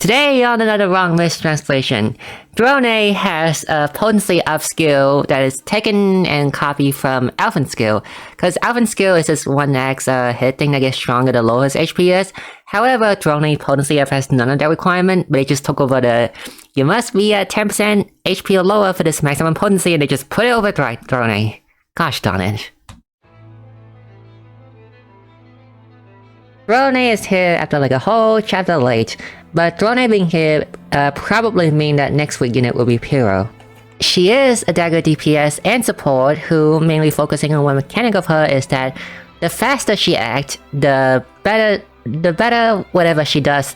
Today on another wrong mistranslation, Throné has a potency up skill that is taken and copied from Alphan skill, because Alphan skill is this 1x hit thing that gets stronger the lower his HP is. However, Throné potency up has none of that requirement, but they just took over the you must be at 10% HP or lower for this maximum potency, and they just put it over Throné. Gosh darn it. Throné is here after like a whole chapter late, but Throné being here probably mean that next week unit will be Pyro. She is a dagger DPS and support who mainly focusing on one mechanic of her is that the faster she acts, the better whatever she does.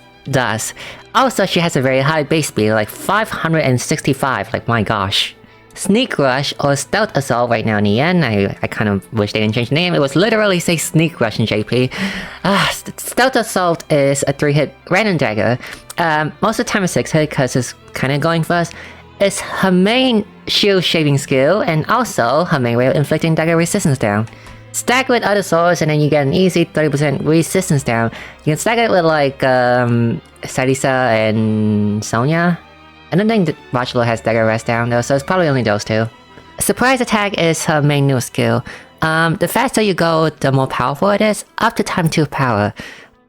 Also, she has a very high base speed, like 565, like my gosh. Sneak Rush or Stealth Assault right now in the end. I kind of wish they didn't change the name. It was literally say Sneak Rush in JP. Stealth Assault is a 3-hit random dagger. Most of the time it's 6-hit because it's kind of going first. It's her main shield shaving skill and also her main way of inflicting dagger resistance down. Stack with other swords and then you get an easy 30% resistance down. You can stack it with like Sarisa and Sonya. I don't think that Modular has dagger rest down though, so it's probably only those two. Surprise attack is her main new skill. The faster you go, the more powerful it is, up to time 2 power.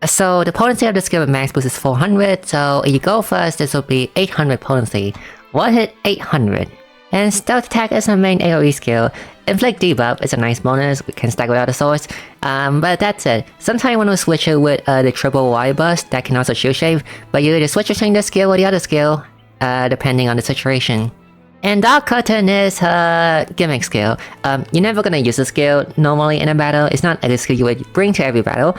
So the potency of the skill with max boost is 400, so if you go first, this will be 800 potency. One hit 800. And stealth attack is her main AoE skill. Inflict debuff is a nice bonus, we can stack with other swords. But that's it. Sometimes you want to switch it with the triple Y burst that can also shield shave, but you either switch between this skill or the other skill. Depending on the situation. And Dark Curtain is her gimmick skill. You're never gonna use the skill normally in a battle. It's not a skill you would bring to every battle.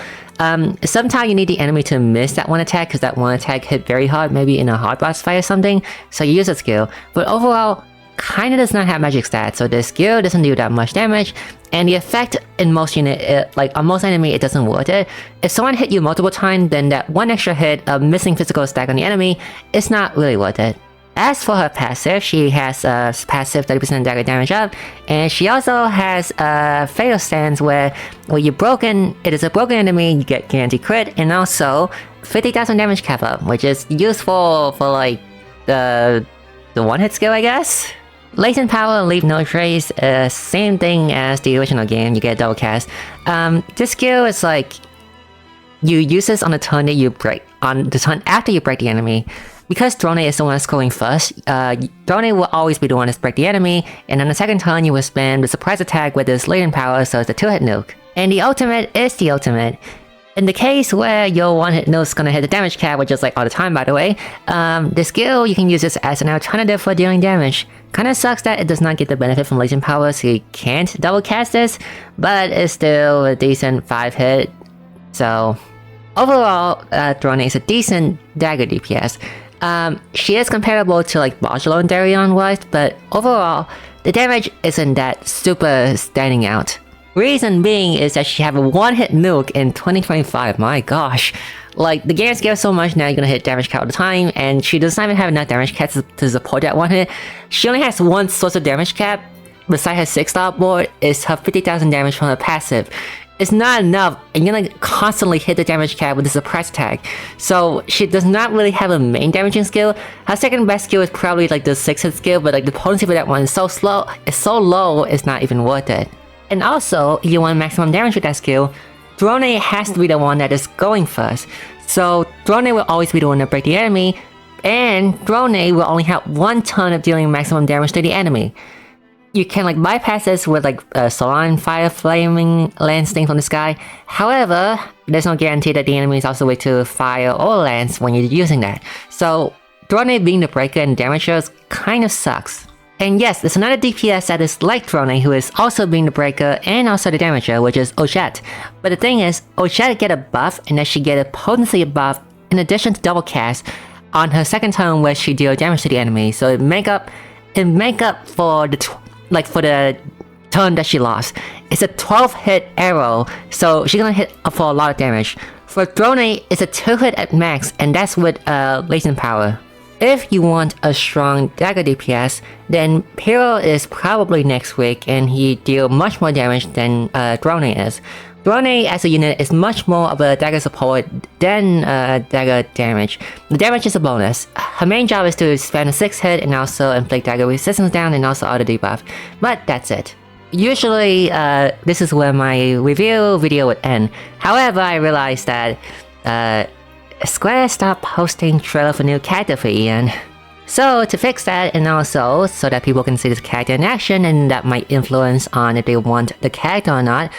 Sometimes you need the enemy to miss that one attack because that one attack hit very hard, maybe in a hard boss fight or something, so you use the skill. But overall, kinda does not have magic stats, so the skill doesn't do that much damage, and the effect in most unit, like on most enemy, it doesn't worth it. If someone hit you multiple times, then that one extra hit of missing physical stack on the enemy is not really worth it. As for her passive, she has a passive 30% dagger damage up, and she also has a fatal stance where when you're broken, it is a broken enemy, you get guaranteed crit, and also 50,000 damage cap up, which is useful for like the one-hit skill, I guess? Latent Power and Leave No Trace, same thing as the original game, you get double cast. This skill is like, you use this on the turn that you break, on the turn after you break the enemy. Because Throné is the one that's going first, Throné will always be the one that's break the enemy, and on the second turn you will spam the surprise attack with this latent power, so it's a 2-hit nuke. And the ultimate is the ultimate. In the case where your one-hit nuke is gonna hit the damage cap, which is like all the time by the way, the skill you can use this as an alternative for dealing damage. Kinda sucks that it does not get the benefit from latent power, so you can't double cast this, but it's still a decent 5-hit. So overall, Throné is a decent dagger DPS. She is comparable to like Modular and Darion was, but overall, the damage isn't that super standing out. Reason being is that she have a one-hit nuke in 2025, my gosh. Like, the game scares so much now you're gonna hit damage cap all the time, and she doesn't even have enough damage cap to support that one hit. She only has one source of damage cap, besides her 6-star board, is her 50,000 damage from her passive. It's not enough, and you're gonna constantly hit the damage cap with the surprise attack. So she does not really have a main damaging skill. Her second best skill is probably like the 6-hit skill, but like the potency for that one is so slow, it's so low, it's not even worth it. And also, if you want maximum damage with that skill, Throné has to be the one that is going first. So Throné will always be the one to break the enemy, and Throné will only have one turn of dealing maximum damage to the enemy. You can like bypass this with like Solan Fire Flaming Lance thing from the sky. However, there's no guarantee that the enemy is also way to fire or lance when you're using that. So Throné being the breaker and damagers kind of sucks. And yes, there's another DPS that is like Throné who is also being the breaker and also the damager, which is Ochette. But the thing is, Ochette get a buff and that she get a potency buff in addition to double cast on her second turn where she deals damage to the enemy. So it make up for the turn that she lost. It's a 12-hit arrow, so she's gonna hit for a lot of damage. For Throné, it's a 2-hit at max, and that's with latent power. If you want a strong dagger DPS, then Pyro is probably next week, and he deals much more damage than Throné is. Throné as a unit is much more of a dagger support than dagger damage. The damage is a bonus. Her main job is to spam a 6 hit and also inflict dagger resistance down and also auto debuff. But that's it. Usually, this is where my review video would end. However, I realized that Square stopped posting trailer for new character for Ian. So to fix that, and also so that people can see this character in action and that might influence on if they want the character or not,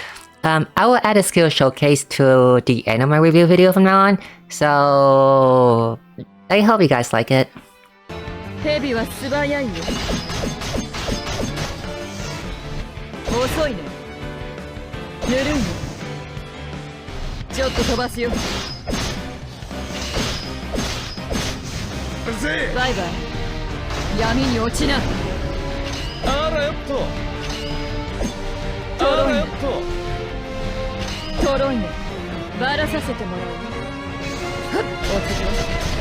I will add a skill showcase to the end of my review video from now on. So I hope you guys like it. 蛇は素早いよ。遅いね。ぬるいね。ちょっと飛ばすよ。バイバイ。闇に落ちな。あらよっと。トロイね。あらよっと。トロイね。バラさせてもらう。お次は。